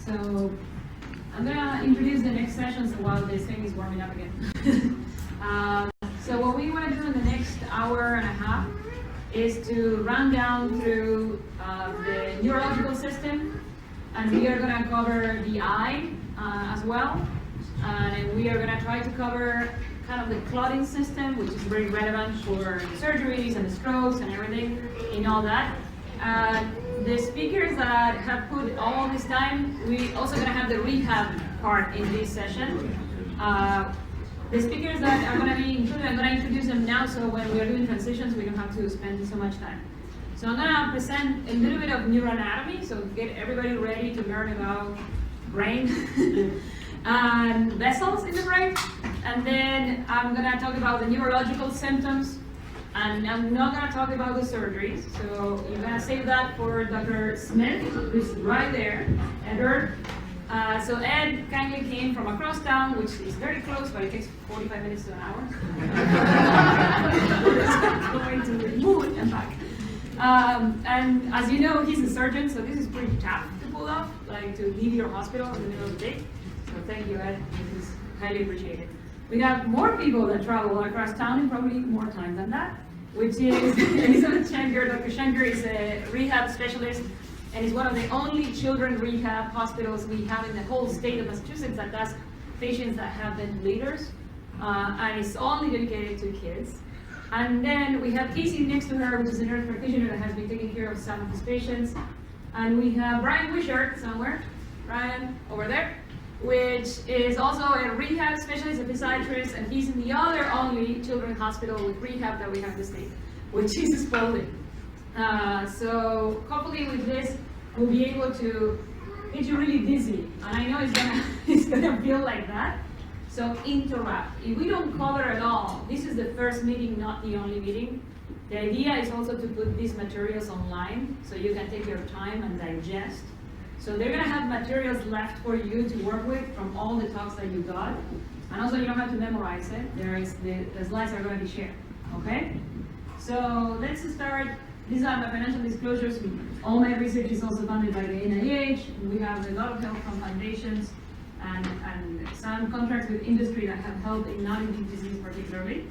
So I'm gonna introduce the next session while this thing is warming up again. So what we want to do in the next hour and a half is to run down through the neurological system, and we are going to cover the eye as well, and we are going to try to cover kind of the clotting system, which is very relevant for the surgeries and the strokes and everything in all that. The speakers that have put all this time, we also going to have the rehab part in this session. The speakers that are going to be included, I'm going to introduce them now, so when we are doing transitions, we don't have to spend so much time. So I'm going to present a little bit of neuroanatomy, so get everybody ready to learn about brain and vessels in the brain. And then I'm going to talk about the neurological symptoms, and I'm not going to talk about the surgeries. So you're going to save that for Dr. Smith, who's right there, Edward. So Ed kindly came from across town, which is very close, but it takes 45 minutes to an hour. Going to move and back. And as you know, he's a surgeon, so this is pretty tough to pull off, like to leave your hospital in the middle of the day. So thank you, Ed. This is highly appreciated. We have more people that travel across town, and probably more time than that, which is Elizabeth Schenker. Dr. Schenker is a rehab specialist, and is one of the only children rehab hospitals we have in the whole state of Massachusetts that does patients that have ventilators, and is only dedicated to kids. And then we have Casey next to her, which is a nurse practitioner that has been taking care of some of his patients. And we have Brian Wishart somewhere, Brian over there, which is also a rehab specialist, a physiatrist, and he's in the other only children's hospital with rehab that we have in the state, which is Spalding. So hopefully with this, we'll be able to get you really dizzy. And I know it's gonna feel like that. So interrupt. If we don't cover at all, this is the first meeting, not the only meeting. The idea is also to put these materials online so you can take your time and digest. So they're gonna have materials left for you to work with from all the talks that you got. And also you don't have to memorize it. The slides are gonna be shared, okay? So let's start. These are my financial disclosures. All my research is also funded by the NIH. We have a lot of help from foundations and some contracts with industry that have helped in non-infectious disease particularly.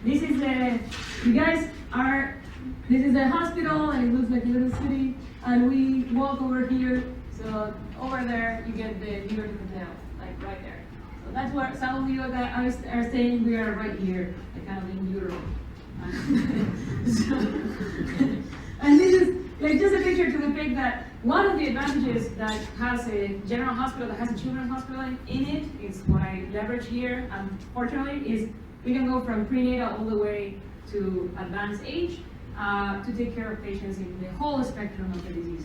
This is the hospital, and it looks like a little city. And we walk over here. So over there, you get the Liberty Hotel, like right there. So that's where some of you that are saying we are right here, like kind of in Europe. And this is like just a picture to depict that one of the advantages that has a general hospital that has a children's hospital in it is what I leverage here, unfortunately, is we can go from prenatal all the way to advanced age to take care of patients in the whole spectrum of the disease.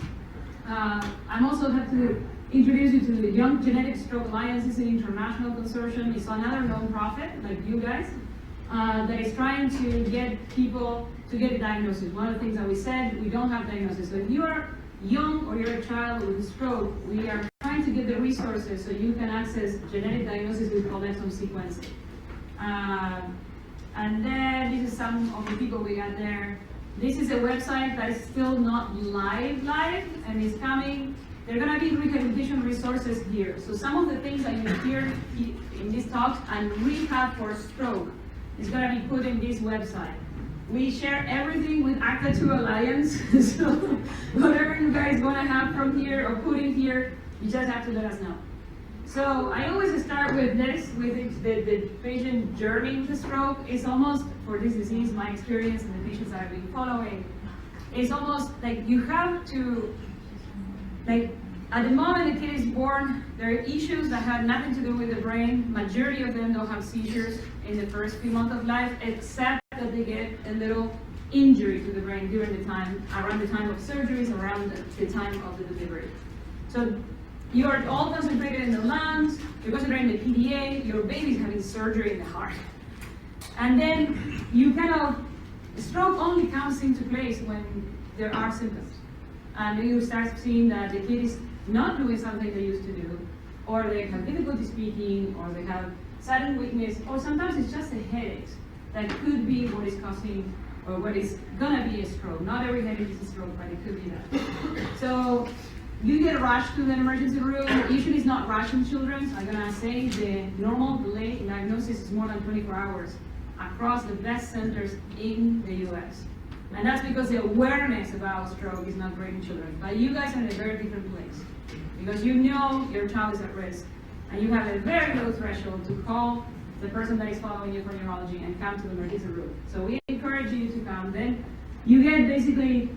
I'm also have to introduce you to the Young Genetic Stroke Alliance. It's an international consortium. It's another non-profit like you guys. That is trying to get people to get a diagnosis. One of the things that we said, we don't have diagnosis. So if you are young or you're a child with a stroke, we are trying to get the resources so you can access genetic diagnosis with whole exome sequencing. And then this is some of the people we got there. This is a website that is still not live, and is coming. There are going to be rehabilitation resources here. So some of the things that you hear in these talks and rehab for stroke is going to be put in this website. We share everything with ACTA2 Alliance, so whatever you guys want to have from here or put in here, you just have to let us know. So I always start with this, with the patient journey with the stroke. It's almost, for this disease, my experience and the patients that I've been following, it's almost like you have to, like, at the moment the kid is born, there are issues that have nothing to do with the brain. Majority of them don't have seizures in the first few months of life, except that they get a little injury to the brain during the time, around the time of surgeries, around the time of the delivery. So you are all concentrated in the lungs, you're concentrating in the PDA, your baby's having surgery in the heart. And then you stroke only comes into place when there are symptoms. And you start seeing that the kid is not doing something they used to do, or they have difficulty speaking, or they have sudden weakness, or sometimes it's just a headache that could be what is causing, or what is gonna be a stroke. Not every headache is a stroke, but it could be that. So you get rushed to the emergency room. Usually it's not rushed in children, so I'm gonna say the normal delay in diagnosis is more than 24 hours across the best centers in the US. And that's because the awareness about stroke is not great in children. But you guys are in a very different place because you know your child is at risk and you have a very low threshold to call the person that is following you for neurology and come to the emergency room. So we encourage you to come. Then you get basically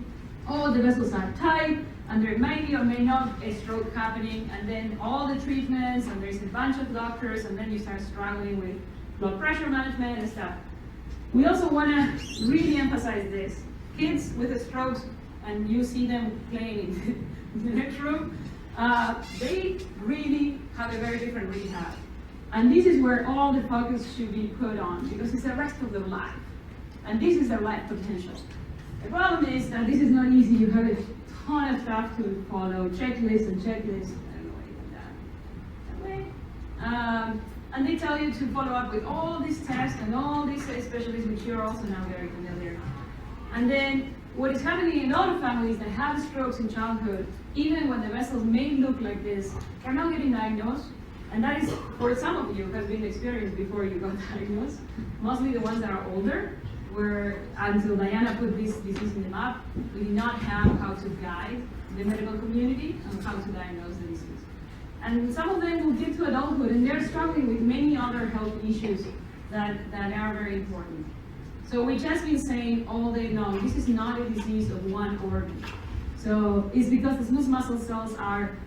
all the vessels are tight and there may be or may not a stroke happening, and then all the treatments, and there's a bunch of doctors, and then you start struggling with blood pressure management and stuff. We also want to really emphasize this. Kids with strokes, and you see them playing in the next room, they really have a very different rehab. And this is where all the focus should be put on, because it's the rest of their life. And this is their life potential. The problem is that this is not easy. You have a ton of stuff to follow, checklists and checklists. I don't know why you did that way. And they tell you to follow up with all these tests and all these specialists, which you're also now very familiar. And then what is happening in a lot of families that have strokes in childhood, even when the vessels may look like this, they're not getting diagnosed. And that is, for some of you, has been experienced before you got diagnosed. Mostly the ones that are older, where until Diana put this disease in the map, we did not have how to guide the medical community on how to diagnose the disease. And some of them will get to adulthood and they're struggling with many other health issues that are very important. So we just been saying all day long, this is not a disease of one organ. So it's because the smooth muscle cells are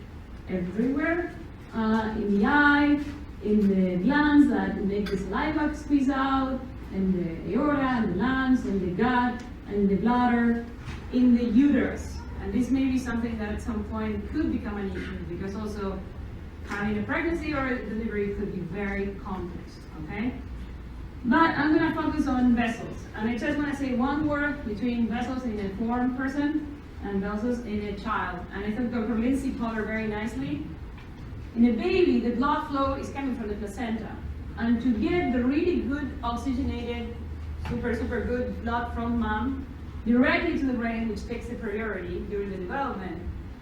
everywhere, in the eye, in the glands that make the saliva squeeze out, in the aorta, and the lungs, in the gut, and the bladder, in the uterus. And this may be something that at some point could become an issue, because also having a pregnancy or a delivery could be very complex, okay? But I'm gonna focus on vessels. And I just wanna say one word between vessels in a foreign person and vessels in a child. And I think Dr. Lindsay Potter very nicely. In a baby, the blood flow is coming from the placenta. And to get the really good oxygenated, super good blood from mom directly to the brain, which takes the priority during the development,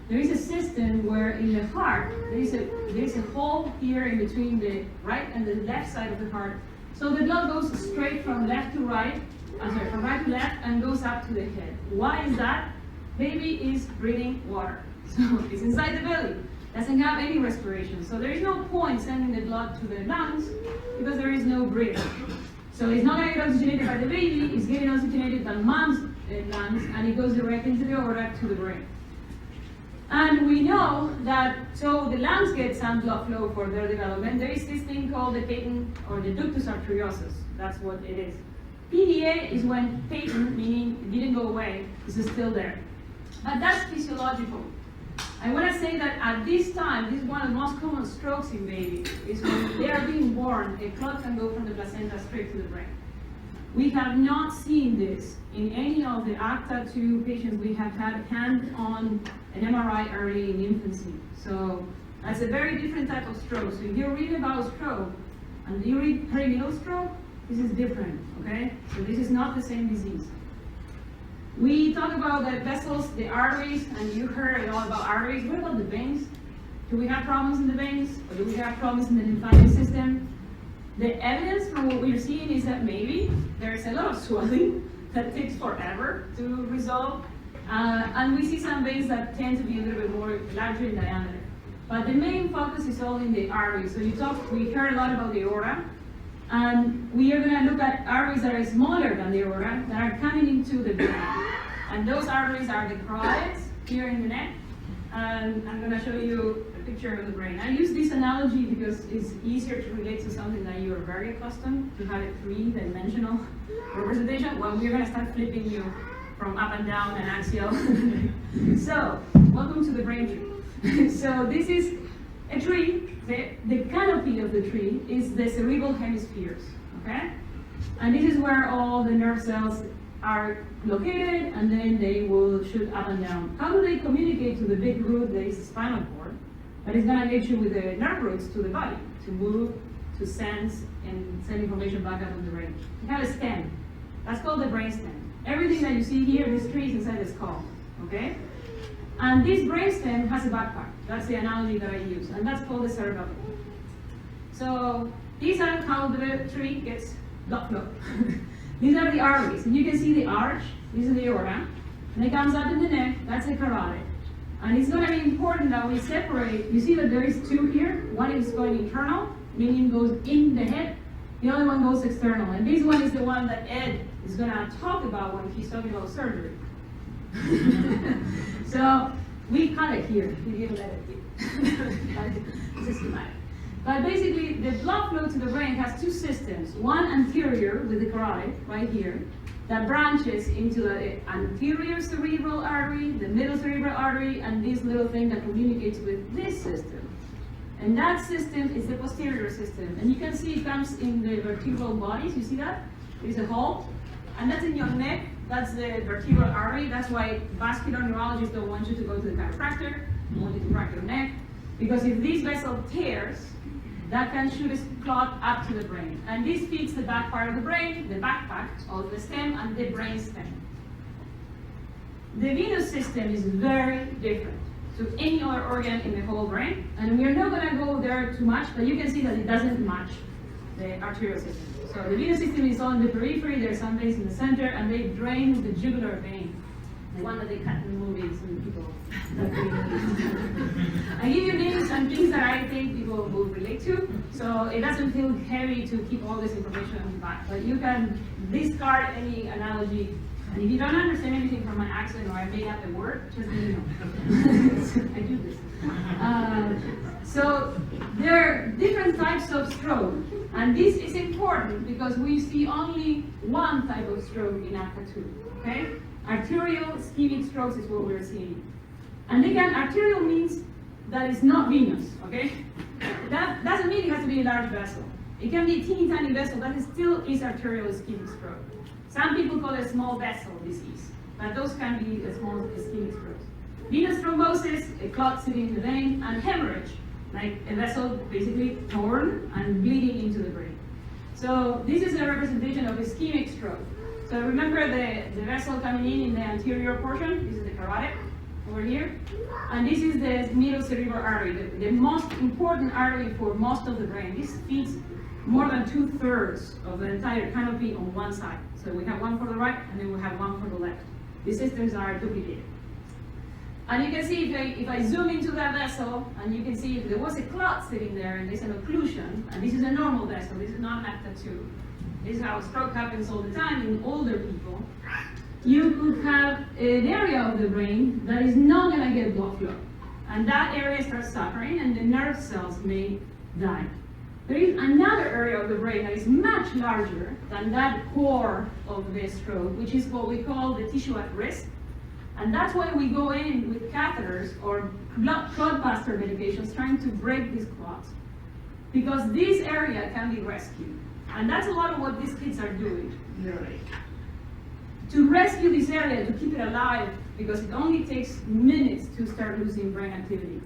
there is a system where in the heart, there is a hole here in between the right and the left side of the heart. So the blood goes straight from left to right, from right to left, and goes up to the head. Why is that? Baby is breathing water. So it's inside the belly. Doesn't have any respiration. So there is no point sending the blood to the lungs because there is no breathing. So it's not going to get oxygenated by the baby, it's getting oxygenated by mom's lungs, and it goes directly into the aorta to the brain. And we know that, so the lungs get some blood flow for their development. There is this thing called the patent, or the ductus arteriosus. That's what it is. PDA is when patent, meaning it didn't go away, it's still there. But that's physiological. I want to say that at this time, this is one of the most common strokes in babies, is when they are being born, a clot can go from the placenta straight to the brain. We have not seen this in any of the ACTA2 patients we have had hand-on an MRI early in infancy. So that's a very different type of stroke. So if you read about stroke and you read perinatal stroke, this is different, okay? So this is not the same disease. We talk about the vessels, the arteries, and you heard a lot about arteries. What about the veins? Do we have problems in the veins? Or do we have problems in the lymphatic system? The evidence from what we're seeing is that maybe there's a lot of swelling that takes forever to resolve. And we see some veins that tend to be a little bit more larger in diameter. But the main focus is all in the arteries. So we heard a lot about the aorta. And we are going to look at arteries that are smaller than the aorta that are coming into the brain. And those arteries are the carotids here in the neck. And I'm going to show you a picture of the brain. I use this analogy because it's easier to relate to something that you are very accustomed to have a three-dimensional representation. Well, we're going to start flipping you from up and down and axial. So, welcome to the brain tree. So this is a tree. The canopy of the tree is the cerebral hemispheres, okay? And this is where all the nerve cells are located, and then they will shoot up and down. How do they communicate to the big root that is the spinal cord? But it's gonna get you with the nerve roots to the body, to move, to sense, and send information back up to the brain. You have a stem. That's called the brain stem. Everything that you see here, this tree is inside the skull, okay? And this brainstem has a backpack. That's the analogy that I use, and that's called the cerebellum. So these are how the tree gets blood flow. These are the arteries, and you can see the arch. This is the aorta, and it comes up in the neck. That's the carotid. And it's going to be important that we separate. You see that there is two here. One is going internal, meaning goes in the head. The other one goes external. And this one is the one that Ed is going to talk about when he's talking about surgery. So we cut it here. We didn't let it be. It's a schematic. But basically, the blood flow to the brain has two systems. One anterior with the carotid right here, that branches into the anterior cerebral artery, the middle cerebral artery, and this little thing that communicates with this system. And that system is the posterior system. And you can see it comes in the vertebral bodies. You see that? There's a hole. And that's in your neck. That's the vertebral artery. That's why vascular neurologists don't want you to go to the chiropractor. They want you to crack your neck. Because if this vessel tears, that can shoot a clot up to the brain. And this feeds the back part of the brain, the backpack of the stem, and the brain stem. The venous system is very different to any other organ in the whole brain. And we're not going to go there too much, but you can see that it doesn't match the arterial system. So the venous system is on the periphery, there's some veins in the center, and they drain the jugular vein, the one that they cut in the movies and people. I give you names and things that I think people will relate to, so it doesn't feel heavy to keep all this information back. But you can discard any analogy, and if you don't understand anything from my accent or I made up a word, just let me know. I do this. So there are different types of stroke, and this is important because we see only one type of stroke in ACTA2. Okay? Arterial ischemic strokes is what we're seeing. And again, arterial means that it's not venous, okay? That doesn't mean it has to be a large vessel. It can be a teeny tiny vessel, but it still is arterial ischemic stroke. Some people call it small vessel disease, but those can be small ischemic strokes. Venous thrombosis, a clot sitting in the vein, and hemorrhage, like a vessel basically torn and bleeding into the brain. So this is a representation of ischemic stroke. So remember the vessel coming in the anterior portion. This is the carotid over here. And this is the middle cerebral artery, the most important artery for most of the brain. This feeds more than 2/3 of the entire canopy on one side. So we have one for the right, and then we have one for the left. These systems are duplicated. And you can see if I zoom into that vessel, and you can see if there was a clot sitting there, and there's an occlusion, and this is a normal vessel, this is not an ACTA2. This is how stroke happens all the time in older people. You could have an area of the brain that is not going to get blood flow. And that area starts suffering, and the nerve cells may die. There is another area of the brain that is much larger than that core of the stroke, which is what we call the tissue at risk. And that's why we go in with catheters or clotbuster medications trying to break these clots. Because this area can be rescued. And that's a lot of what these kids are doing. To rescue this area, to keep it alive, because it only takes minutes to start losing brain activity.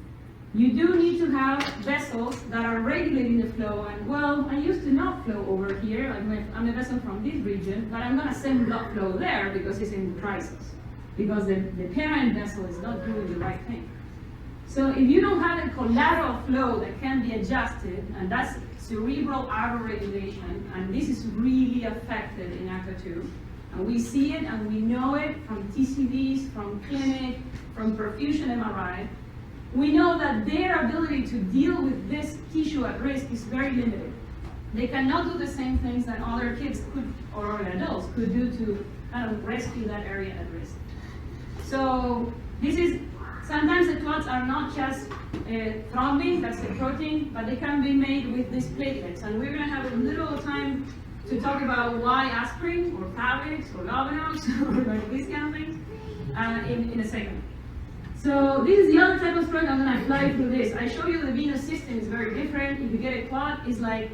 You do need to have vessels that are regulating the flow, and well, I used to not flow over here, like I'm a vessel from this region, but I'm going to send blood flow there because it's in crisis, because the parent vessel is not doing the right thing. So if you don't have a collateral flow that can be adjusted, and that's cerebral autoregulation, and this is really affected in ACTA2, and we see it and we know it from TCDs, from clinic, from perfusion MRI. We know that their ability to deal with this tissue at risk is very limited. They cannot do the same things that other kids could, or adults could do to kind of rescue that area at risk. So this is, sometimes the clots are not just thrombin, that's the protein, but they can be made with these platelets. And we're going to have a little time to talk about why aspirin, or Pavix, or Lovenox, or like these kind of things in a second. So this is the other type of stroke. I'm going to fly through this. I show you the venous system is very different. If you get a clot, it's like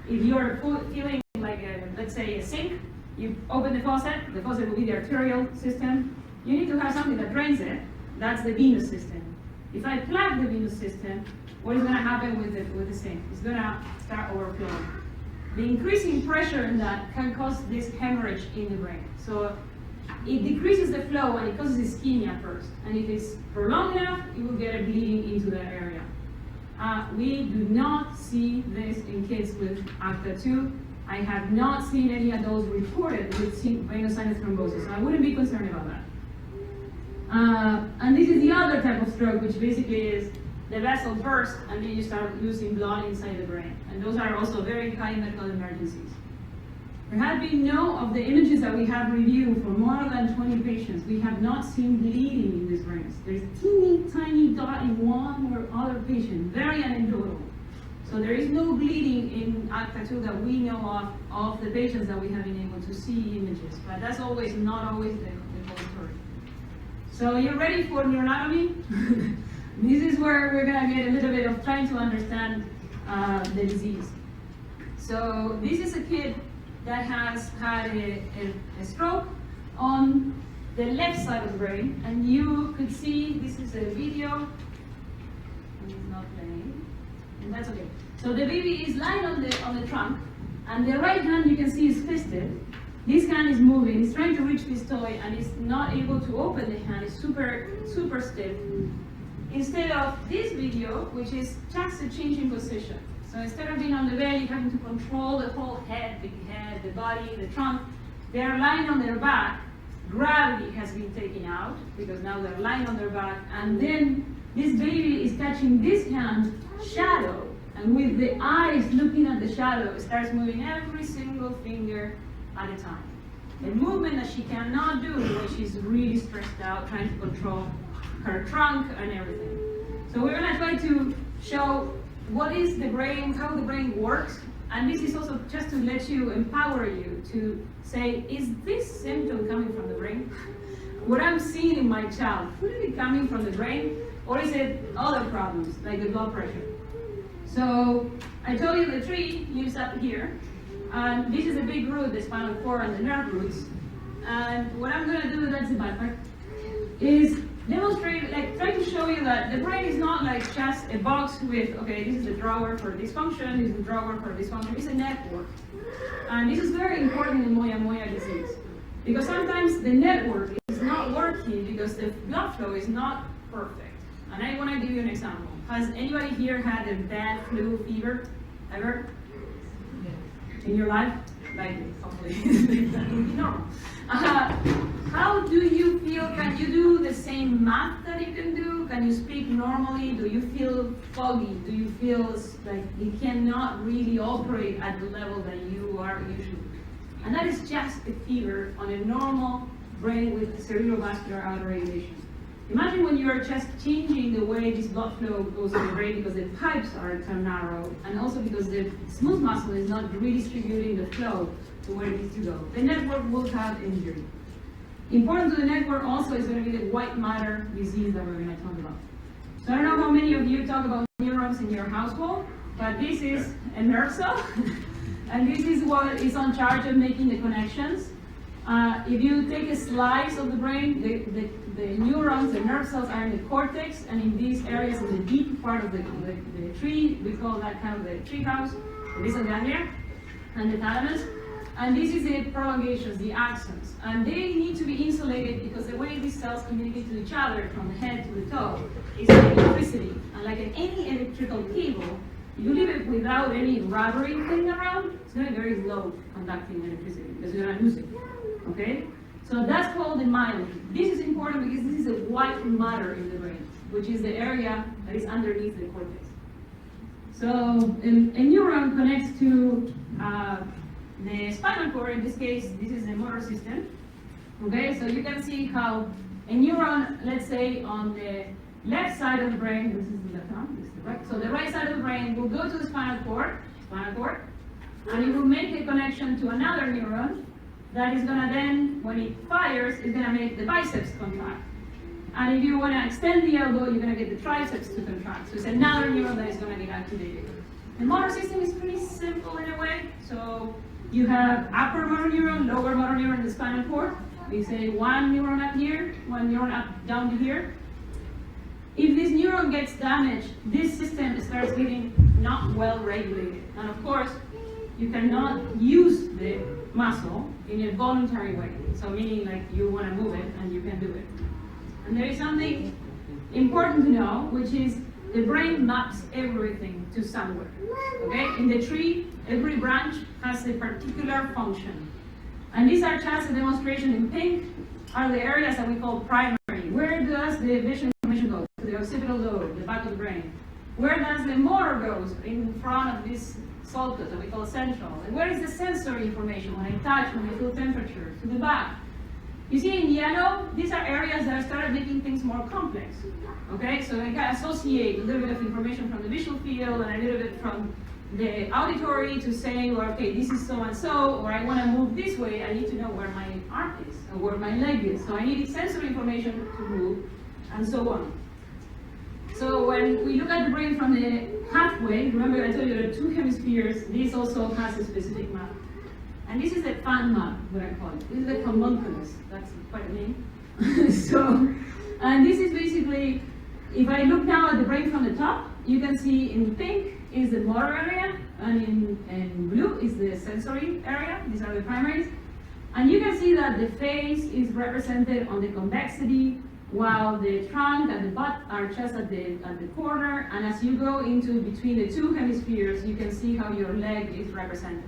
if you're feeling like, let's say, a sink, you open the faucet will be the arterial system. You need to have something that drains it. That's the venous system. If I plug the venous system, what is going to happen with the sink? It's going to start overflowing. The increasing pressure in that can cause this hemorrhage in the brain. So it decreases the flow and it causes ischemia first. And if it's prolonged enough, it will get a bleeding into that area. We do not see this in kids with ACTA2. I have not seen any adults reported with venous sinus thrombosis, so I wouldn't be concerned about that. And this is the other type of stroke, which basically is the vessel bursts and then you start losing blood inside the brain. And those are also very high medical emergencies. There have been no of the images that we have reviewed for more than 20 patients. We have not seen bleeding in these brains. There's teeny tiny dot in one or other patient, very anecdotal. So there is no bleeding in ACTA2 that we know of the patients that we have been able to see images. But that's not always the whole story. So you're ready for neuroanatomy? This is where we're going to get a little bit of trying to understand the disease. So this is a kid that has had a stroke on the left side of the brain, and you could see, this is a video, and it's not playing, and that's okay. So the baby is lying on the trunk, and the right hand you can see is fisted. This hand is moving, he's trying to reach this toy, and he's not able to open the hand, it's super stiff. Instead of this video, which is just a change in position. So instead of being on the bed, you're having to control the whole head, the body, the trunk. They're lying on their back. Gravity has been taken out because now they're lying on their back. And then this baby is touching this hand, shadow. And with the eyes looking at the shadow, it starts moving every single finger at a time. A movement that she cannot do when she's really stressed out, trying to control her trunk and everything. So we're going to try to show what is the brain, how the brain works, and this is also just to let you, empower you to say, is this symptom coming from the brain? What I'm seeing in my child, could it be coming from the brain, or is it other problems, like the blood pressure? So I told you the tree lives up here, and this is a big root, the spinal cord and the nerve roots. And what I'm going to do, that's the bad part, is demonstrate, like try to show you that the brain is not like just a box with, okay, this is the drawer for this function, this is the drawer for this function, it's a network. And this is very important in moya disease. Because sometimes the network is not working because the blood flow is not perfect. And I want to give you an example. Has anybody here had a bad flu fever ever? In your life? Like, hopefully, that would be normal. How do you feel? Can you do the same math that you can do? Can you speak normally? Do you feel foggy? Do you feel like you cannot really operate at the level that you are usually? And that is just a fever on a normal brain with cerebrovascular autoregulation. Imagine when you are just changing the way this blood flow goes to the brain because the pipes are too narrow, and also because the smooth muscle is not redistributing the flow to where it needs to go. The network will have injury. Important to the network also is going to be the white matter disease that we're going to talk about. So I don't know how many of you talk about neurons in your household, but this is a nerve cell, and this is what is on charge of making the connections. If you take a slice of the brain, the neurons, the nerve cells are in the cortex, and in these areas, in the deep part of the tree, we call that kind of the tree house, the basal ganglia, and the thalamus. And this is the prolongations, the axons. And they need to be insulated because the way these cells communicate to each other from the head to the toe is like electricity. And like in any electrical cable, if you leave it without any rubbery thing around, it's going to be very low conducting electricity because you're going to lose it. Okay? So that's called the myelin. This is important because this is a white matter in the brain, which is the area that is underneath the cortex. So a neuron connects to the spinal cord. In this case, this is the motor system. Okay, so you can see how a neuron, let's say on the left side of the brain, this is the left arm, this is the right. So the right side of the brain will go to the spinal cord, and it will make a connection to another neuron that is going to then, when it fires, is going to make the biceps contract. And if you want to extend the elbow, you're going to get the triceps to contract. So it's another neuron that is going to get activated. The motor system is pretty simple in a way. So you have upper motor neuron, lower motor neuron in the spinal cord. We say one neuron up here, one neuron up down to here. If this neuron gets damaged, this system starts getting not well regulated. And of course, you cannot use the muscle in a voluntary way. So meaning like you want to move it and you can do it. And there is something important to know, which is the brain maps everything to somewhere. Okay? In the tree, every branch has a particular function. And these are just a demonstration. In pink are the areas that we call primary. Where does the visual information go? To the occipital lobe, the back of the brain. Where does the motor go? In front of this sulcus that we call central. And where is the sensory information? When I touch, when I feel temperature, to the back. You see in yellow, these are areas that I started making things more complex. Okay, so I can associate a little bit of information from the visual field and a little bit from the auditory to say, well, okay, this is so and so, or I want to move this way, I need to know where my arm is, or where my leg is. So I need sensory information to move, and so on. So when we look at the brain from the halfway, remember I told you there are two hemispheres, this also has a specific map. And this is the fan map, what I call it. This is the homunculus, that's quite a name. And this is basically, if I look now at the brain from the top, you can see in pink is the motor area, and in blue is the sensory area. These are the primaries. And you can see that the face is represented on the convexity, while the trunk and the butt are just at the corner. And as you go into between the two hemispheres, you can see how your leg is represented.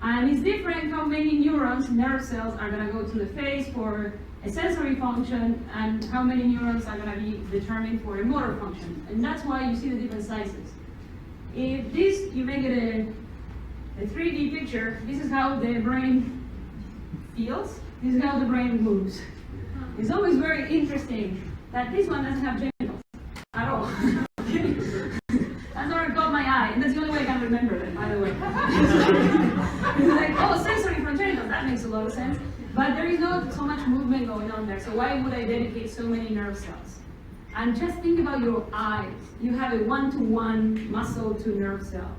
And it's different how many neurons, nerve cells, are going to go to the face for a sensory function, and how many neurons are going to be determined for a motor function. And that's why you see the different sizes. If this, you make it a 3D picture, this is how the brain feels, this is how the brain moves. It's always very interesting that this one doesn't have genitals at all. That's what caught my eye, and that's the only way I can remember them, by the way. It's like, oh, sensory from genitals, that makes a lot of sense. But there is not so much movement going on there, so why would I dedicate so many nerve cells? And just think about your eyes. You have a one-to-one muscle to nerve cell,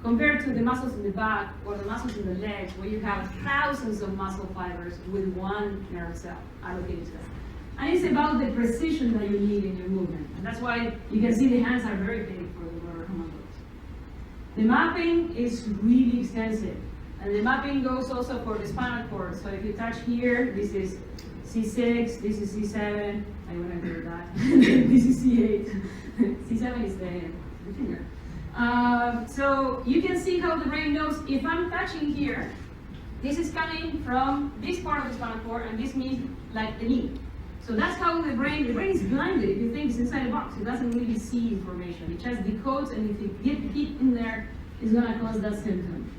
compared to the muscles in the back or the muscles in the legs, where you have thousands of muscle fibers with one nerve cell allocated to them. And it's about the precision that you need in your movement. And that's why you can see the hands are very big for the motor homunculus. The mapping is really extensive. And the mapping goes also for the spinal cord. So if you touch here, this is C6, this is C7, I remember that. This is C8. C7 is the finger. So you can see how the brain knows if I'm touching here, this is coming from this part of the spinal cord, and this means like the knee. So that's how the brain is blinded. If you think it's inside a box, it doesn't really see information. It just decodes, and if you get heat in there, it's going to cause that symptom.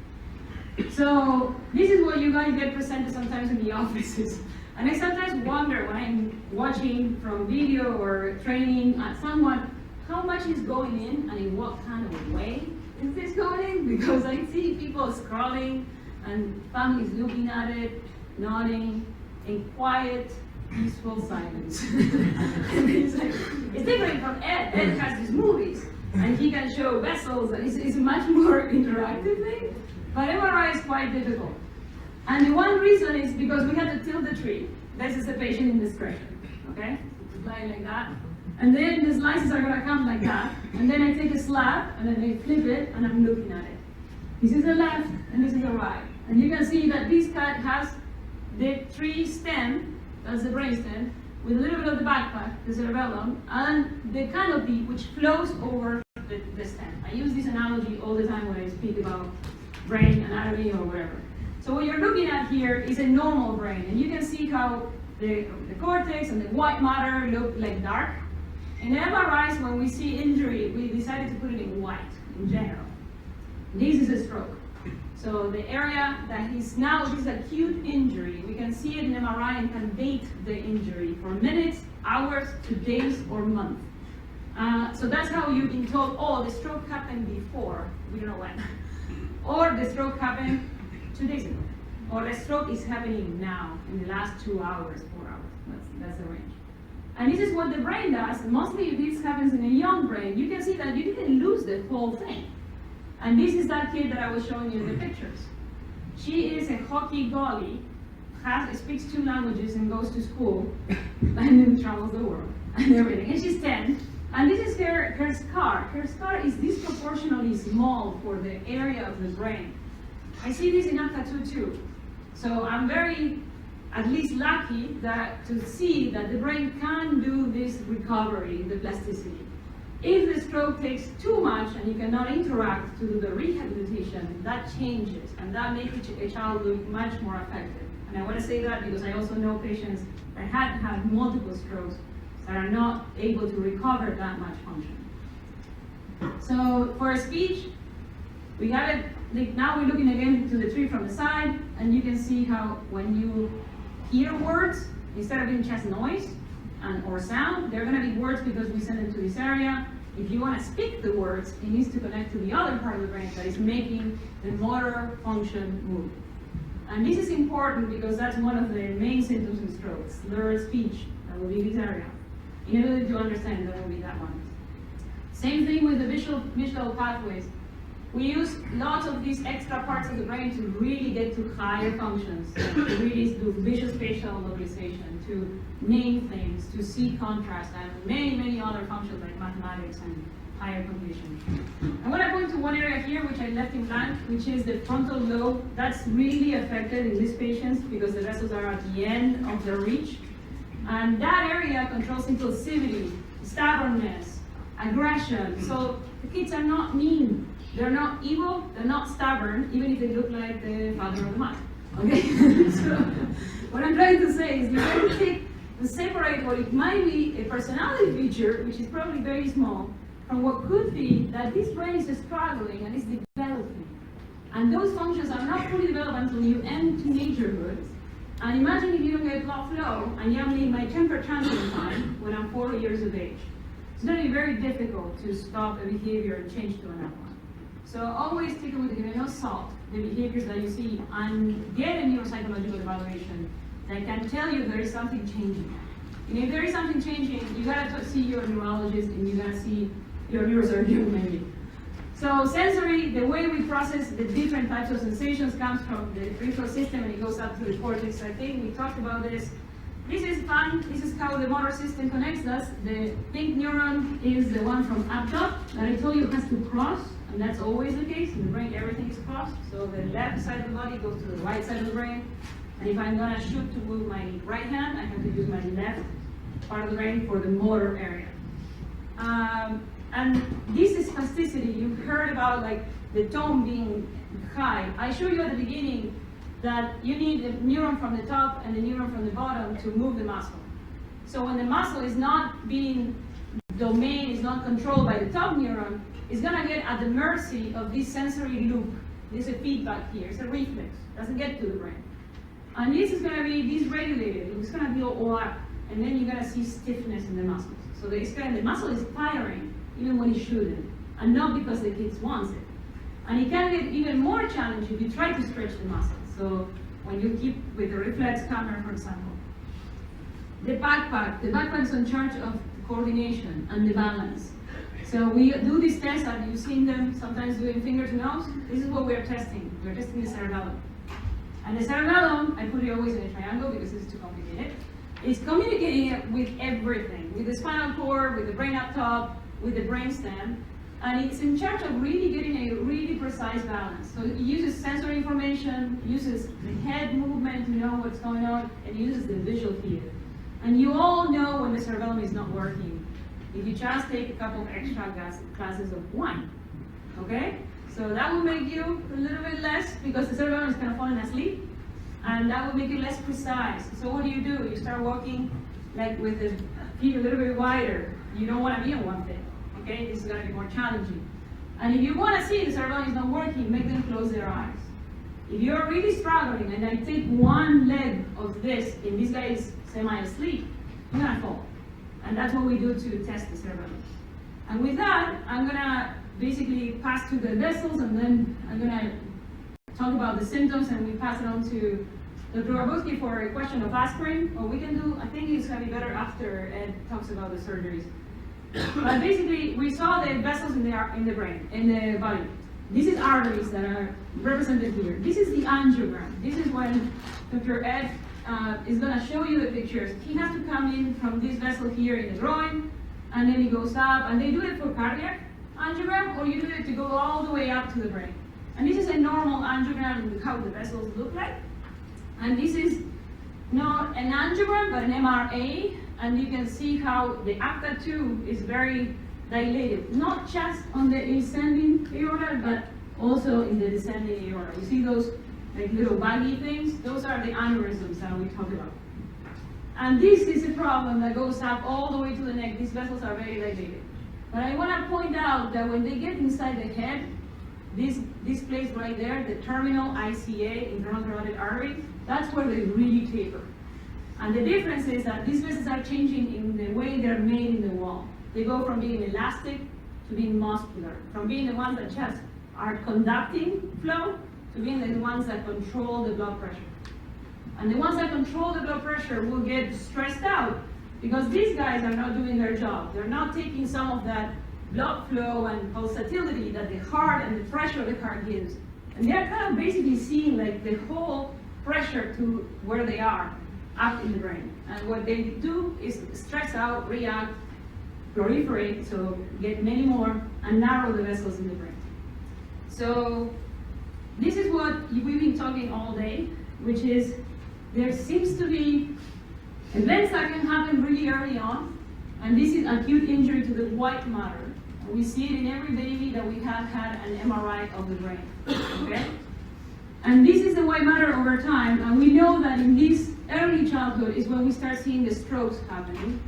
So this is what you're going to get presented sometimes in the offices. And I sometimes wonder when I'm watching from video or training at someone, how much is going in and in what kind of way is this going in? Because I see people scrolling and families looking at it, nodding, in quiet, peaceful silence. It's different from Ed. Ed has these movies, and he can show vessels, and it's a much more interactive thing. But MRI is quite difficult. And the one reason is because we had to tilt the tree. This is the patient in discretion, okay? Lying like that. And then the slices are gonna come like that. And then I take a slab, and then I flip it, and I'm looking at it. This is the left, and this is the right. And you can see that this cut has the tree stem, that's the brainstem, with a little bit of the backpack, the cerebellum, and the canopy, which flows over the stem. I use this analogy all the time when I speak about brain anatomy or whatever. So what you're looking at here is a normal brain, and you can see how the cortex and the white matter look like dark. In MRIs, when we see injury, we decided to put it in white, in general. This is a stroke. So the area that is now, this is acute injury, we can see it in MRI and can date the injury for minutes, hours, to days, or months. So that's how you've been told, oh, the stroke happened before, we don't know when. Or the stroke happened 2 days ago. Or the stroke is happening now, in the last 2 hours, 4 hours. That's the range. And this is what the brain does. Mostly if this happens in a young brain, you can see that you didn't lose the whole thing. And this is that kid that I was showing you in the pictures. She is a hockey goalie, speaks 2 languages and goes to school, and travels the world and everything. And she's 10. And this is her scar. Her scar is disproportionately small for the area of the brain. I see this in ACTA2 too. So I'm very, at least lucky to see that the brain can do this recovery, the plasticity. If the stroke takes too much and you cannot interact to do the rehabilitation, that changes, and that makes a child look much more affected. And I want to say that because I also know patients that had multiple strokes that are not able to recover that much function. So for speech, we have it, now we're looking again to the tree from the side, and you can see how when you hear words, instead of being just noise or sound, they're going to be words because we send them to this area. If you want to speak the words, it needs to connect to the other part of the brain that is making the motor function move. And this is important because that's one of the main symptoms in stroke, slurred speech. That will be this area. In order to understand, that will be that one. Same thing with the visual pathways. We use lots of these extra parts of the brain to really get to higher functions, to really do visual spatial localization, to name things, to see contrast, and many other functions like mathematics and higher cognition. I want to point to one area here which I left in blank, which is the frontal lobe. That's really affected in these patients because the vessels are at the end of their reach. And that area controls impulsivity, stubbornness, aggression. So the kids are not mean. They're not evil, they're not stubborn, even if they look like the father of the mother. Okay? So what I'm trying to say is you have to take and separate what it might be a personality feature, which is probably very small, from what could be that this brain is struggling and is developing. And those functions are not fully developed until you end teenagerhood. And imagine if you don't get blood flow and you have my temper tantrum time when I'm 4 years of age. It's going to be very difficult to stop a behavior and change to another one. So always take it with a grain of salt, the behaviors that you see, and get a neuropsychological evaluation that can tell you there is something changing. And if there is something changing, you gotta see your neurologist and you gotta see your neurosurgeon maybe. So sensory, the way we process the different types of sensations comes from the peripheral system and it goes up to the cortex. I think we talked about this. This is fun. This is how the motor system connects us. The pink neuron is the one from up top that I told you has to cross, and that's always the case. In the brain, everything is crossed. So the left side of the body goes to the right side of the brain. And if I'm gonna shoot to move my right hand, I have to use my left part of the brain for the motor area. And this is plasticity. You've heard about like the tone being high. I showed you at the beginning that you need a neuron from the top and a neuron from the bottom to move the muscle. So when the muscle is not being, domain is not controlled by the top neuron, it's gonna get at the mercy of this sensory loop. There's a feedback here, it's a reflex, doesn't get to the brain. And this is gonna be dysregulated, it's gonna be all up, and then you're gonna see stiffness in the muscles. So the muscle is firing even when it shouldn't, and not because the kid wants it. And it can get even more challenging if you try to stretch the muscle. So when you keep with the reflex camera, for example. The backpack is in charge of coordination and the balance. So we do these tests, and you've seen them sometimes doing finger to nose. This is what we're testing. We're testing the cerebellum. And the cerebellum, I put it always in a triangle because it's too complicated, is communicating with everything, with the spinal cord, with the brain up top, with the brainstem. And it's in charge of really getting a really precise balance. So it uses sensory information, uses the head movement to know what's going on, and uses the visual field. And you all know when the cerebellum is not working, if you just take a couple of extra classes of wine, okay? So that will make you a little bit less, because the cerebellum is kind of falling asleep, and that will make you less precise. So what do? You start walking like with the feet a little bit wider. You don't want to be on one thing. Okay, this is going to be more challenging. And if you want to see the cerebellum is not working, make them close their eyes. If you're really struggling and I take one leg of this and this guy is semi-asleep, you're going to fall. And that's what we do to test the cerebellum. And with that, I'm going to basically pass to the vessels, and then I'm going to talk about the symptoms, and we pass it on to Dr. Arbowski for a question of aspirin. What we can do, I think it's going to be better after Ed talks about the surgeries. But basically, we saw the vessels in the brain, in the body. This is arteries that are represented here. This is the angiogram. This is when Dr. Ed is going to show you the pictures. He has to come in from this vessel here in the groin, and then he goes up, and they do it for cardiac angiogram, or you do it to go all the way up to the brain. And this is a normal angiogram, how the vessels look like. And this is not an angiogram, but an MRA. And you can see how the ACTA2 is very dilated, not just on the ascending aorta, but also in the descending aorta. You see those like little baggy things? Those are the aneurysms that we talked about. And this is a problem that goes up all the way to the neck. These vessels are very dilated. But I want to point out that when they get inside the head, this place right there, the terminal ICA, internal carotid artery, that's where they really taper. And the difference is that these vessels are changing in the way they're made in the wall. They go from being elastic to being muscular, from being the ones that just are conducting flow to being the ones that control the blood pressure. And the ones that control the blood pressure will get stressed out because these guys are not doing their job. They're not taking some of that blood flow and pulsatility that the heart and the pressure of the heart gives. And they're kind of basically seeing like the whole pressure to where they are up in the brain. And what they do is stress out, react, proliferate, so get many more, and narrow the vessels in the brain. So this is what we've been talking all day, which is there seems to be events that can happen really early on, and this is acute injury to the white matter. We see it in every baby that we have had an MRI of the brain, okay? And this is the white matter over time, and we know that in this early childhood is when we start seeing the strokes happening.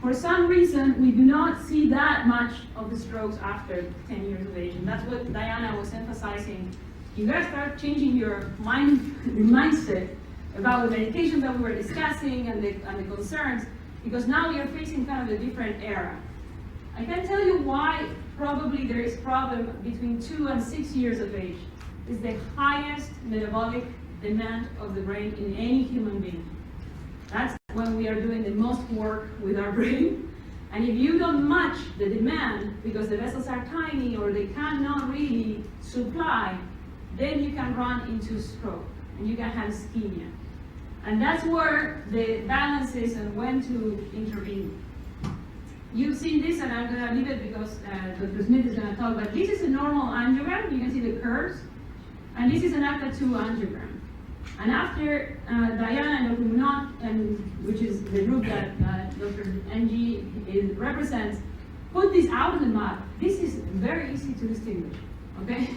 For some reason, we do not see that much of the strokes after 10 years of age, and that's what Diana was emphasizing. You gotta start changing your mindset about the medications that we were discussing and the concerns, because now you're facing kind of a different era. I can tell you why probably there is problem between 2 and 6 years of age. It's the highest metabolic demand of the brain in any human being. That's when we are doing the most work with our brain. And if you don't match the demand because the vessels are tiny or they cannot really supply, then you can run into stroke and you can have ischemia. And that's where the balance is and when to intervene. You've seen this, and I'm going to leave it because Dr. Smith is going to talk, but this is a normal angiogram. You can see the curves. And this is an ACTA2 angiogram. And after Diana and Dr. Munot, which is the group that Dr. NG represents, put this out on the map, this is very easy to distinguish, okay?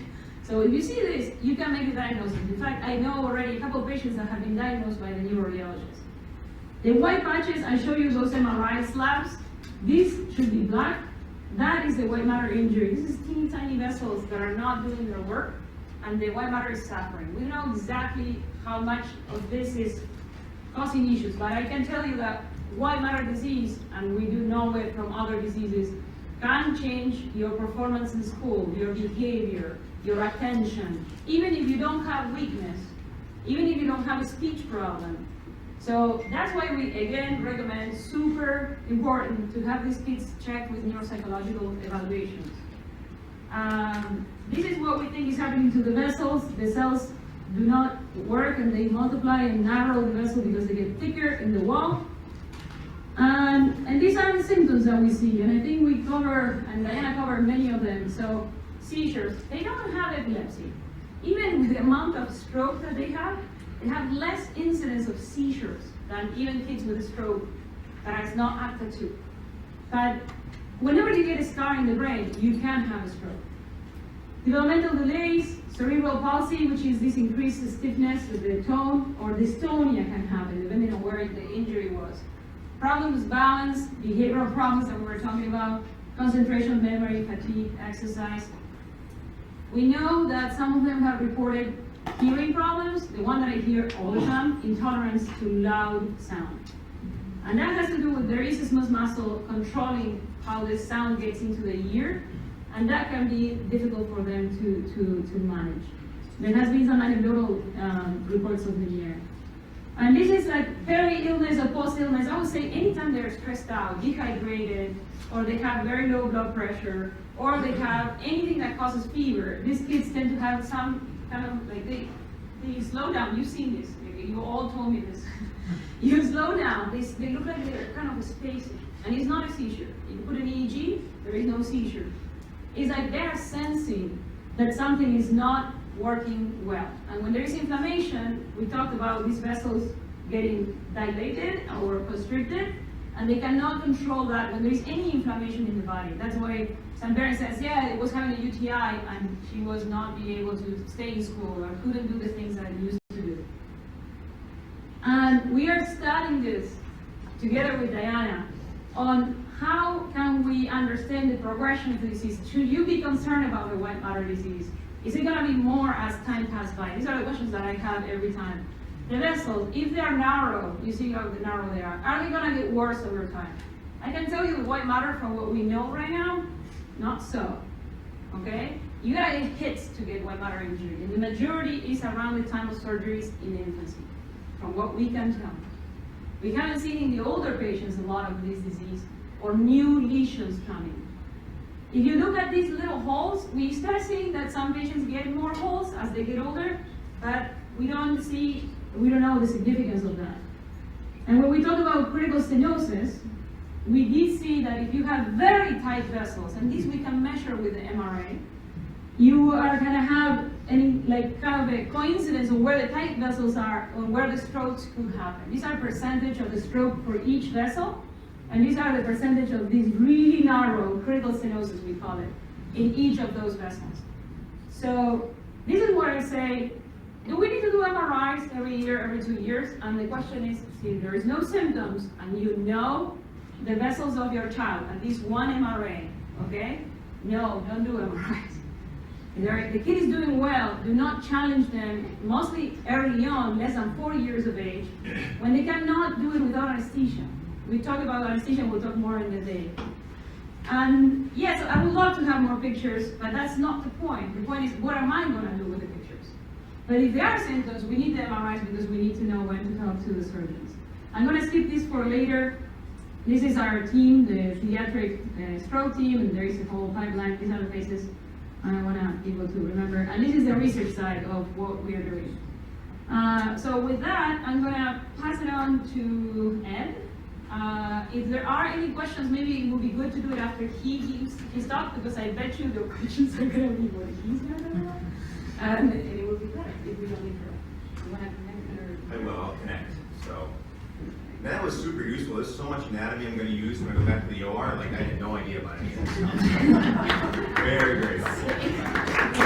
So if you see this, you can make a diagnosis. In fact, I know already a couple of patients that have been diagnosed by the neuroradiologist. The white patches, I show you those MRI slabs. This should be black. That is the white matter injury. This is teeny tiny vessels that are not doing their work, and the white matter is suffering. We know exactly how much of this is causing issues, but I can tell you that white matter disease, and we do know it from other diseases, can change your performance in school, your behavior, your attention, even if you don't have weakness, even if you don't have a speech problem. So that's why we again recommend, super important, to have these kids checked with neuropsychological evaluations. This is what we think is happening to the vessels. The cells do not work and they multiply and narrow the vessel because they get thicker in the wall. And these are the symptoms that we see, and I think we cover, and Diana covered many of them. So seizures, they don't have epilepsy. Even with the amount of stroke that they have less incidence of seizures than even kids with a stroke that is not ACTA2. But whenever you get a scar in the brain, you can have a stroke. Developmental delays, cerebral palsy, which is this increased stiffness of the tone, or dystonia can happen, depending on where the injury was. Problems, balance, behavioral problems that we were talking about, concentration, memory, fatigue, exercise. We know that some of them have reported hearing problems. The one that I hear all the time, intolerance to loud sound. And that has to do with their isthmus muscle controlling how the sound gets into the ear, and that can be difficult for them to manage. There has been some anecdotal reports of the ear. And this is like peri-illness or post-illness. I would say anytime they're stressed out, dehydrated, or they have very low blood pressure, or they have anything that causes fever, these kids tend to have some kind of like, they slow down. You've seen this, you all told me this. You slow down, they look like they're kind of spacing, and it's not a seizure. If you put an EEG, there is no seizure. It's like they're sensing that something is not working well. And when there is inflammation, we talked about these vessels getting dilated or constricted, and they cannot control that when there is any inflammation in the body. That's why some parent says, yeah, it was having a UTI and she was not being able to stay in school or couldn't do the things that I used to do. And we are studying this together with Diana on how can we understand the progression of the disease. Should you be concerned about the white matter disease? Is it going to be more as time passes by? These are the questions that I have every time. The vessels, if they are narrow, you see how narrow they are they going to get worse over time? I can tell you the white matter from what we know right now, not so, okay? You gotta get hits to get white matter injury, and the majority is around the time of surgeries in infancy, from what we can tell. We haven't seen in the older patients a lot of this disease, or new lesions coming. If you look at these little holes, we start seeing that some patients get more holes as they get older, but we don't know the significance of that. And when we talk about critical stenosis, we did see that if you have very tight vessels, and this we can measure with the MRI, you are going to have kind of a coincidence of where the tight vessels are or where the strokes could happen. These are percentage of the stroke for each vessel, and these are the percentage of these really narrow critical stenosis, we call it, in each of those vessels. So this is where I say, do we need to do MRIs every year, every 2 years? And the question is, if there is no symptoms and you know the vessels of your child, at least one MRA, okay? No, don't do MRIs. If the kid is doing well, do not challenge them, mostly early on, less than 4 years of age, when they cannot do it without anesthesia. We talk about anesthesia, we'll talk more in the day. And yes, I would love to have more pictures, but that's not the point. The point is, what am I going to do with the pictures? But if there are symptoms, we need the MRIs because we need to know when to talk to the surgeons. I'm going to skip this for later. This is our team, the pediatric stroke team, and there is a whole pipeline. These are the faces I want people to remember. And this is the research side of what we are doing. So with that, I'm going to pass it on to Ed. If there are any questions, maybe it would be good to do it after he gives his talk, because I bet you the questions are going to be what he's going to know. And it would be better if we don't interrupt. You want to connect? I will, I'll connect. So that was super useful. There's so much anatomy I'm going to use when I go back to the OR. Like, I had no idea about any of this stuff. Very, very helpful.